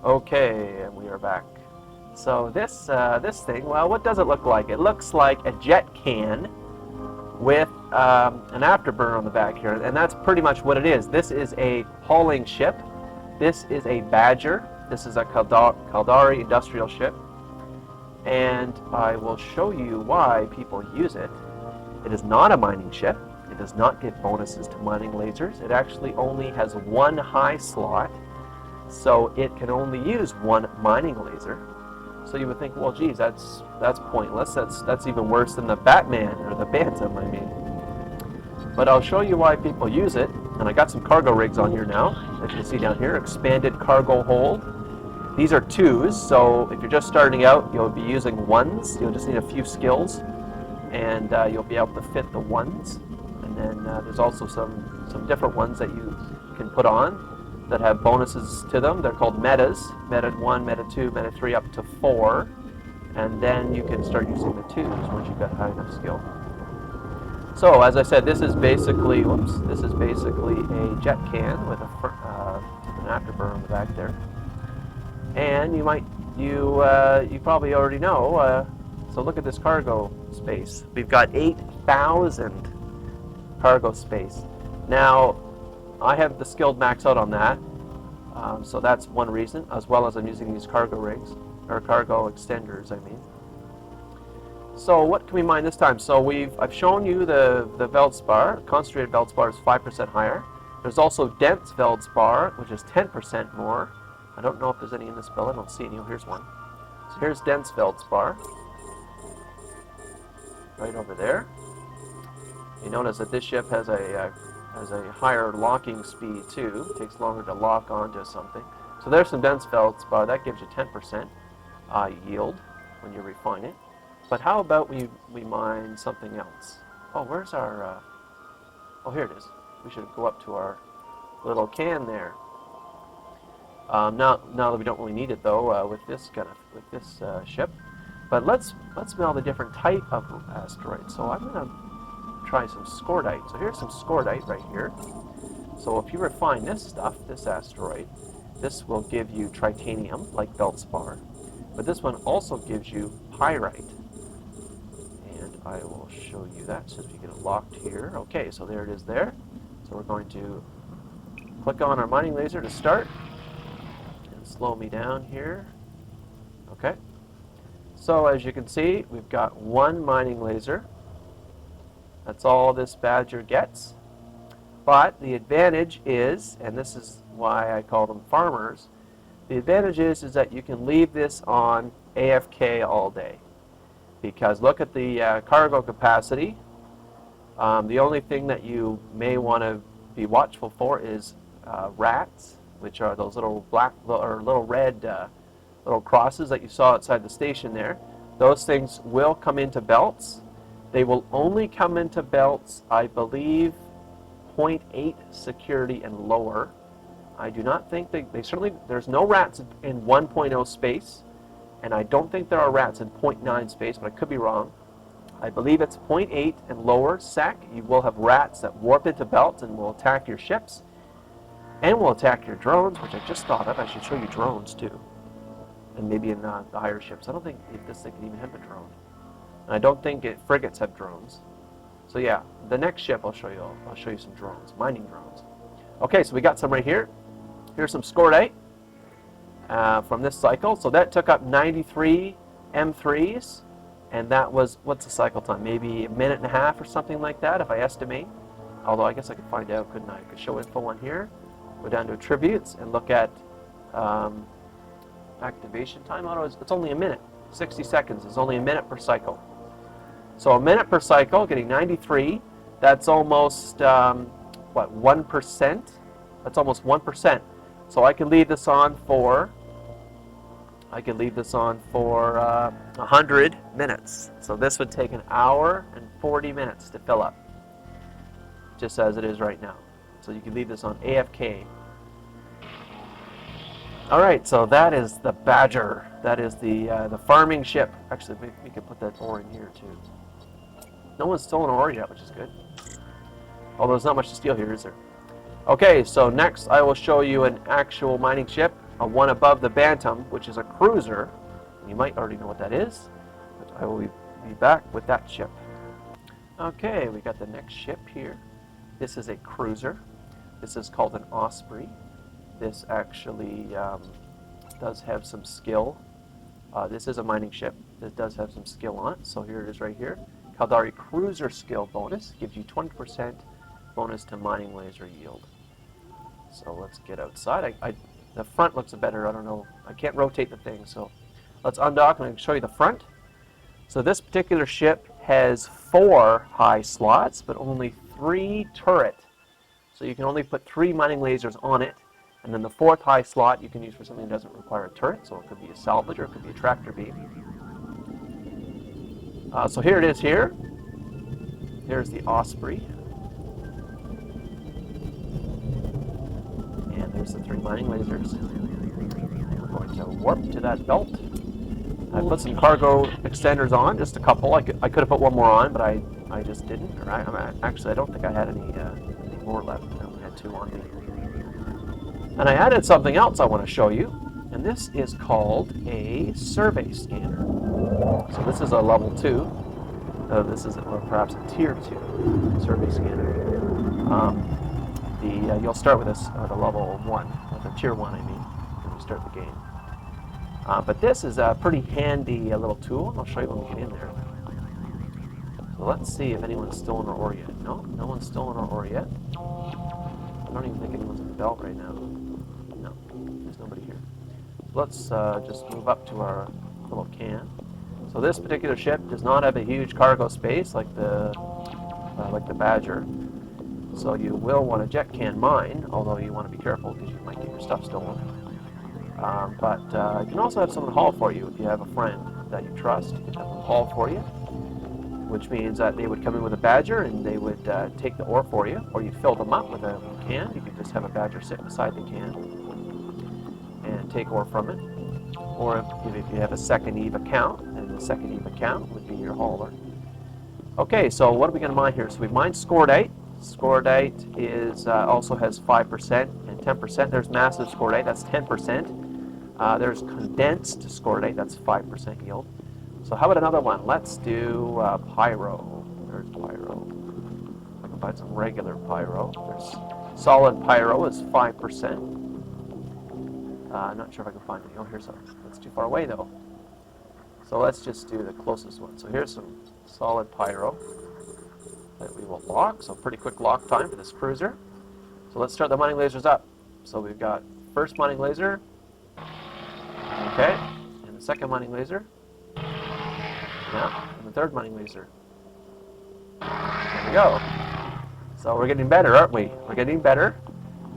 Okay, and we are back. So this thing, well, what does it look like? It looks like a jet can with an afterburner on the back here, and that's pretty much what it is. This is a hauling ship. This is a Badger. This is a Caldari industrial ship, and I will show you why people use it. It is not a mining ship. It does not give bonuses to mining lasers. It actually only has one high slot, so it can only use one mining laser. So you would think, well, geez, that's pointless. That's even worse than the Batman or the Bantam, I mean. But I'll show you why people use it. And I got some cargo rigs on here now, as you can see down here. Expanded cargo hold. These are 2s, so if you're just starting out, you'll be using 1s. You'll just need a few skills, and you'll be able to fit the 1s. And then there's also some different ones that you can put on that have bonuses to them. They're called metas. Meta 1, Meta 2, Meta 3, up to 4. And then you can start using the 2s once you've got high enough skill. So, as I said, this is basically a jet can with an afterburner on the back there. And you probably already know, so look at this cargo space. We've got 8,000 cargo space. Now, I have the skilled max out on that, so that's one reason, as well as I'm using these cargo rigs, or cargo extenders, I mean. So what can we mine this time? So I've shown you the Feldspar. Concentrated Feldspar is 5% higher. There's also dense Feldspar, which is 10% more. I don't know if there's any in this bill. I don't see any. Oh, here's one. So here's dense Feldspar, right over there. You notice that this ship has a higher locking speed too. It takes longer to lock onto something. So there's some dense Feldspar. That gives you 10% yield when you refine it. But how about we mine something else? Oh, where's our... oh, here it is. We should go up to our little can there. Now that we don't really need it though, with this ship. But let's smell the different type of asteroids. So I'm gonna try some scordite. So here's some scordite right here. So if you refine this stuff, this asteroid, this will give you tritanium, like Feldspar. But this one also gives you pyrite. And I will show you that since we get it locked here. Okay, so there it is there. So we're going to click on our mining laser to start. And slow me down here. Okay. So as you can see, we've got one mining laser. That's all this Badger gets. But the advantage is, and this is why I call them farmers, the advantage is that you can leave this on AFK all day. Because look at the cargo capacity. The only thing that you may want to be watchful for is rats, which are those little black or little red little crosses that you saw outside the station there. Those things will come into belts. They will only come into belts, I believe, 0.8 security and lower. I do not think they certainly, there's no rats in 1.0 space, and I don't think there are rats in 0.9 space, but I could be wrong. I believe it's 0.8 and lower sec. You will have rats that warp into belts and will attack your ships, and will attack your drones, which I just thought of. I should show you drones too, and maybe in the higher ships. I don't think this thing can even have a drone. And I don't think frigates have drones. So yeah, the next ship I'll show you some drones, mining drones. Okay, so we got some right here. Here's some scordite from this cycle. So that took up 93 M3s, and that was, what's the cycle time? Maybe a minute and a half or something like that, if I estimate. Although I guess I could find out, couldn't I? I could show info on here, go down to attributes, and look at activation time. It's only a minute, 60 seconds. It's only a minute per cycle. So a minute per cycle, getting 93, that's almost, what, 1%? That's almost 1%. So I can leave this on for, 100 minutes. So this would take an hour and 40 minutes to fill up, just as it is right now. So you can leave this on AFK. All right, so that is the Badger. That is the farming ship. Actually, we could put that ore in here too. No one's stolen ore yet, which is good. Although there's not much to steal here, is there? Okay, so next I will show you an actual mining ship. one above the Bantam, which is a cruiser. You might already know what that is, but I will be back with that ship. Okay, we got the next ship here. This is a cruiser. This is called an Osprey. This actually does have some skill. This is a mining ship. This does have some skill on it, so here it is right here. Caldari Cruiser Skill Bonus gives you 20% bonus to mining laser yield. So let's get outside. The front looks better. I don't know. I can't rotate the thing, so let's undock and I can show you the front. So this particular ship has 4 high slots, but only 3 turret. So you can only put 3 mining lasers on it, and then the 4th high slot you can use for something that doesn't require a turret. So it could be a salvage or it could be a tractor beam. So here it is here. Here's the Osprey. And there's the 3 mining lasers. We're going to warp to that belt. I put some cargo extenders on, just a couple. I could have put one more on, but I just didn't. Or actually, I don't think I had any more left. I only had 2 on me. And I added something else I want to show you, and this is called a survey scanner. So this is a level 2. This is perhaps a tier 2 survey scanner. You'll start with the level 1, with a tier 1, I mean, when you start the game. But this is a pretty handy little tool. I'll show you when we get in there. So let's see if anyone's stolen our ore yet. No, no one's stolen our ore yet. I don't even think anyone's in the belt right now. No, there's nobody here. So let's just move up to our little can. So this particular ship does not have a huge cargo space like the Badger. So you will want a jet can mine, although you want to be careful because you might get your stuff stolen. But you can also have someone haul for you if you have a friend that you trust. You can have them haul for you, which means that they would come in with a Badger and they would take the ore for you, or you fill them up with a can. You could just have a Badger sit beside the can and take ore from it. Or if you have a second Eve account, then the second Eve account would be your hauler. Okay, so what are we going to mine here? So we mined scordite. Scordite is also has 5% and 10%. There's massive scordite, that's 10%. There's condensed scordite, that's 5% yield. So how about another one? Let's do pyro. There's pyro. I can find some regular pyro. There's solid pyro is 5%. I'm not sure if I can find it. Oh, here's some. That's too far away though. So let's just do the closest one. So here's some solid pyro that we will lock. So pretty quick lock time for this cruiser. So let's start the mining lasers up. So we've got first mining laser. Okay. And the second mining laser. Yeah. And the third mining laser. There we go. So we're getting better, aren't we? We're getting better.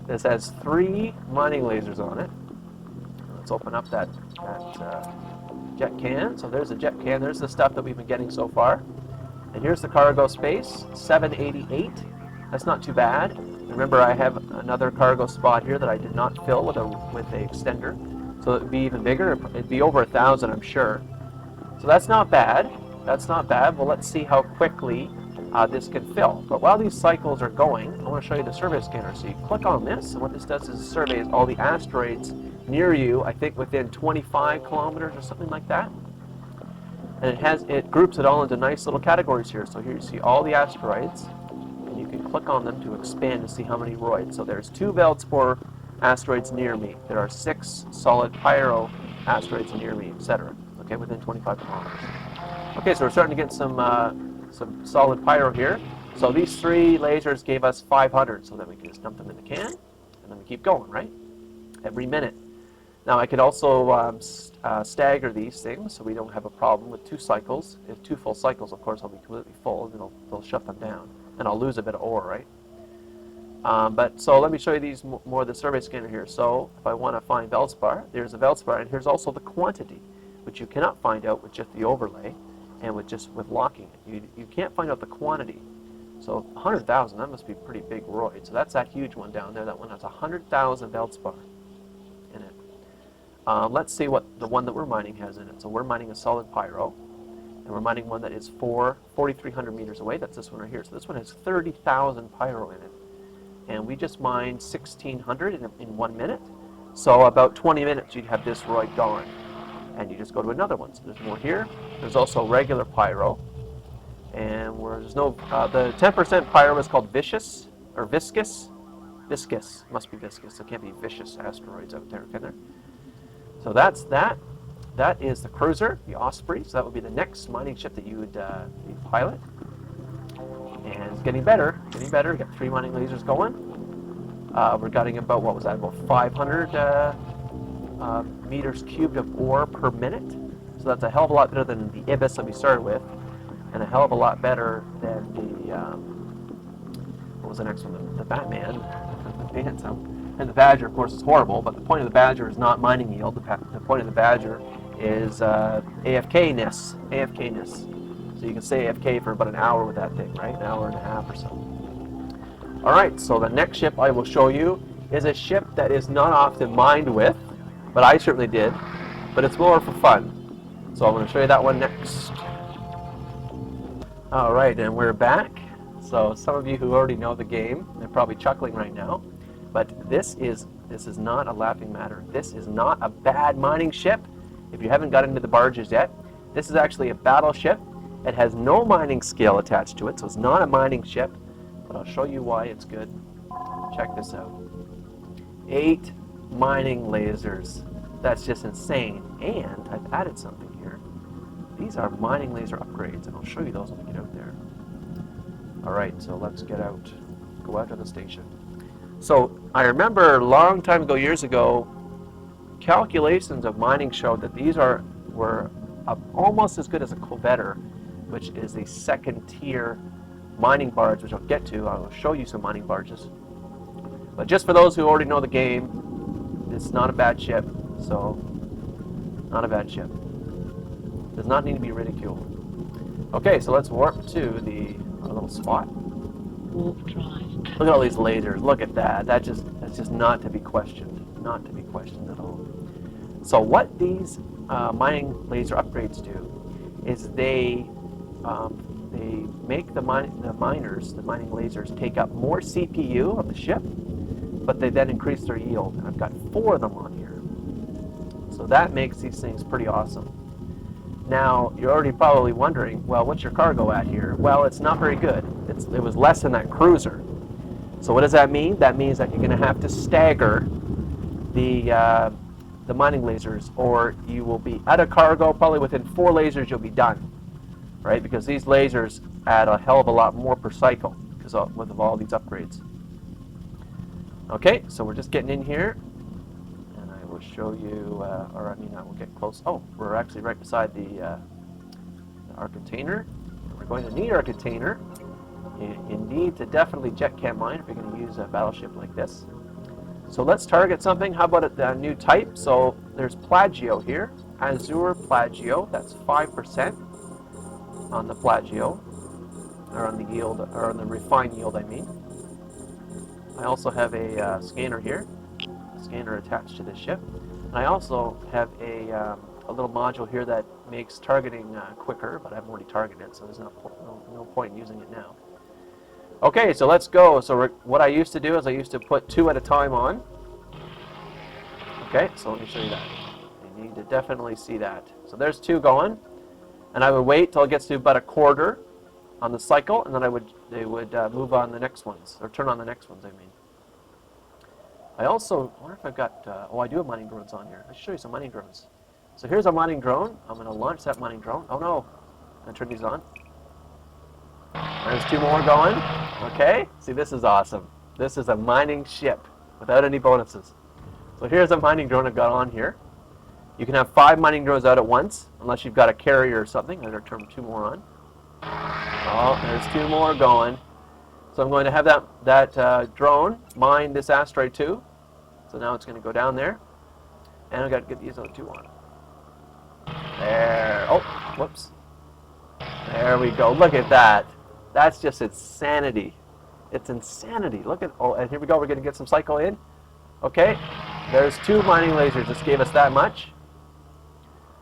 This has 3 mining lasers on it. Let's open up that jet can. So there's a jet can. There's the stuff that we've been getting so far. And here's the cargo space, 788. That's not too bad. Remember, I have another cargo spot here that I did not fill with a extender. So it would be even bigger. It'd be over 1,000, I'm sure. So that's not bad. That's not bad. Well, let's see how quickly this can fill. But while these cycles are going, I want to show you the survey scanner. So you click on this, and what this does is it surveys all the asteroids near you, I think within 25 kilometers or something like that. And it groups it all into nice little categories here. So here you see all the asteroids, and you can click on them to expand to see how many roids. So there's 2 Feldspar asteroids near me. There are 6 solid pyro asteroids near me, etc. Okay, within 25 kilometers. Okay, so we're starting to get some solid pyro here. So these 3 lasers gave us 500, so then we can just dump them in the can, and then we keep going, right? Every minute. Now I could also stagger these things, so we don't have a problem with 2 cycles. If 2 full cycles, of course, I'll be completely full, and they'll shut them down, and I'll lose a bit of ore, right? So let me show you these more of the survey scanner here. So if I want to find Feldspar, there's a Feldspar, and here's also the quantity, which you cannot find out with just the overlay and with locking it. You can't find out the quantity. So 100,000, that must be a pretty big roid. So that's that huge one down there. That one has 100,000 Feldspar in it. Let's see what the one that we're mining has in it. So we're mining a solid pyro, and we're mining one that is 4,300 meters away. That's this one right here. So this one has 30,000 pyro in it. And we just mined 1,600 in 1 minute. So about 20 minutes you'd have this roid gone. And you just go to another one. So there's more here. There's also regular pyro. And where there's no, the 10% pyro is called vicious, or viscous. Viscous, must be viscous. There can't be vicious asteroids out there, can there? So that's that. That is the cruiser, the Osprey. So that would be the next mining ship that you would pilot. And it's getting better, getting better. We've got 3 mining lasers going. We're getting about, what was that, about 500 meters cubed of ore per minute. So that's a hell of a lot better than the Ibis that we started with, and a hell of a lot better than the, what was the next one, the Batman, the Phantom. And the Badger, of course, is horrible, but the point of the Badger is not mining yield. The point of the Badger is AFK-ness. So you can stay AFK for about an hour with that thing, right? An hour and a half or so. All right, so the next ship I will show you is a ship that is not often mined with, but I certainly did, but it's more for fun. So I'm going to show you that one next. All right, and we're back. So some of you who already know the game, they're probably chuckling right now, but this is not a laughing matter. This is not a bad mining ship. If you haven't got into the barges yet, this is actually a battleship. It has no mining skill attached to it, so it's not a mining ship, but I'll show you why it's good. Check this out. 8 mining lasers. That's just insane. And I've added something here. These are mining laser upgrades, and I'll show you those when we get out there. All right, so let's get out. Go out to the station. So I remember a long time ago, years ago, calculations of mining showed that these were almost as good as a Covetter, which is a second tier mining barge, which I'll get to. I'll show you some mining barges. But just for those who already know the game, it's not a bad ship. So, not a bad ship. Does not need to be ridiculed. Okay, so let's warp to our little spot. Warp drive. Look at all these lasers. Look at that. That's just not to be questioned. Not to be questioned at all. So what these mining laser upgrades do is they make the mining lasers take up more CPU of the ship, but they then increase their yield. And I've got 4 of them on here. So that makes these things pretty awesome. Now, you're already probably wondering, well, what's your cargo at here? Well, it's not very good. It was less than that cruiser. So what does that mean? That means that you're going to have to stagger the mining lasers, or you will be out of cargo. Probably within 4 lasers you'll be done, right? Because these lasers add a hell of a lot more per cycle because of all these upgrades. Okay, so we're just getting in here, and I will show you, I will get close. Oh, we're actually right beside our container. We're going to need our container. You need to definitely jet cam mine if you're going to use a battleship like this. So let's target something. How about a new type? So there's Plagio here, Azure Plagio. That's 5% on the Plagio, or on the yield, or on the refined yield, I mean. I also have a scanner here, scanner attached to this ship. And I also have a little module here that makes targeting quicker, but I've already targeted it, so there's no point in using it now. Okay, so let's go. So what I used to do is I used to put 2 at a time on. Okay, so let me show you that. You need to definitely see that. So there's 2 going, and I would wait till it gets to about a quarter on the cycle, and then they would move on the next ones, or turn on the next ones, I mean. I also wonder if I've got, I do have mining drones on here. I should show you some mining drones. So here's a mining drone. I'm going to launch that mining drone. Oh no, I'm going to turn these on. There's 2 more going. Okay, see, this is awesome. This is a mining ship without any bonuses. So here's a mining drone I've got on here. You can have 5 mining drones out at once, unless you've got a carrier or something. I'm going to turn 2 more on. Oh, there's 2 more going. So I'm going to have that drone mine this asteroid too. So now it's going to go down there. And I've got to get these other 2 on. There. Oh, whoops. There we go. Look at that. That's just insanity. It's insanity. Look at, and here we go. We're going to get some cycle in. Okay. There's 2 mining lasers. This gave us that much.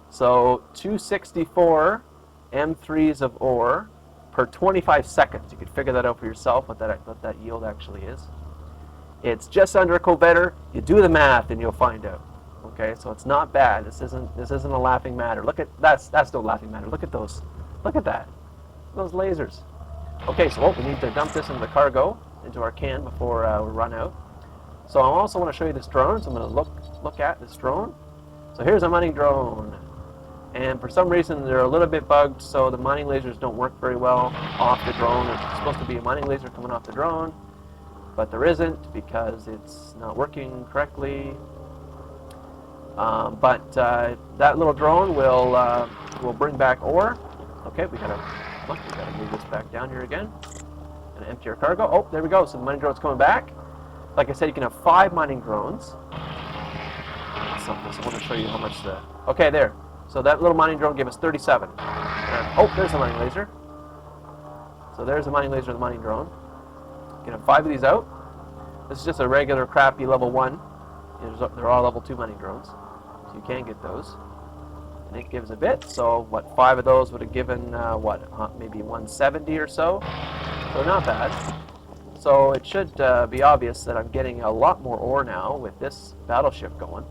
So 264 M3s of ore per 25 seconds. You can figure that out for yourself, what that yield actually is. It's just under a Covetter. You do the math and you'll find out. Okay, so it's not bad. This isn't a laughing matter. Look at that's no laughing matter. Look at those. Look at that. Those lasers. Okay, so we need to dump this into the cargo, into our can before we run out. So I also want to show you this drone. So I'm going to look at this drone. So here's a mining drone. And for some reason they're a little bit bugged, so the mining lasers don't work very well off the drone. It's supposed to be a mining laser coming off the drone, but there isn't because it's not working correctly. But that little drone will bring back ore. Okay, we gotta move this back down here again and empty our cargo. Oh, there we go. So the mining drone's coming back. Like I said, you can have 5 mining drones. So I want to show you how much the. Okay, there. So that little mining drone gave us 37. Oh, there's a mining laser. So there's a mining laser and the mining drone. You can have 5 of these out. This is just a regular crappy level 1. They're all level 2 mining drones. So you can get those. And it gives a bit. So what, 5 of those would have given, maybe 170 or so. So not bad. So it should be obvious that I'm getting a lot more ore now with this battleship going.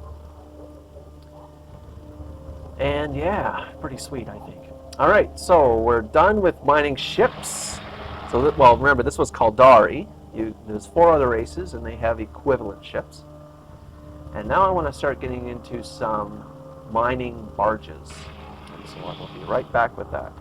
And yeah, pretty sweet, I think. All right, so we're done with mining ships. So, well, remember, this was Caldari. There's 4 other races, and they have equivalent ships. And now I want to start getting into some mining barges. And so I will be right back with that.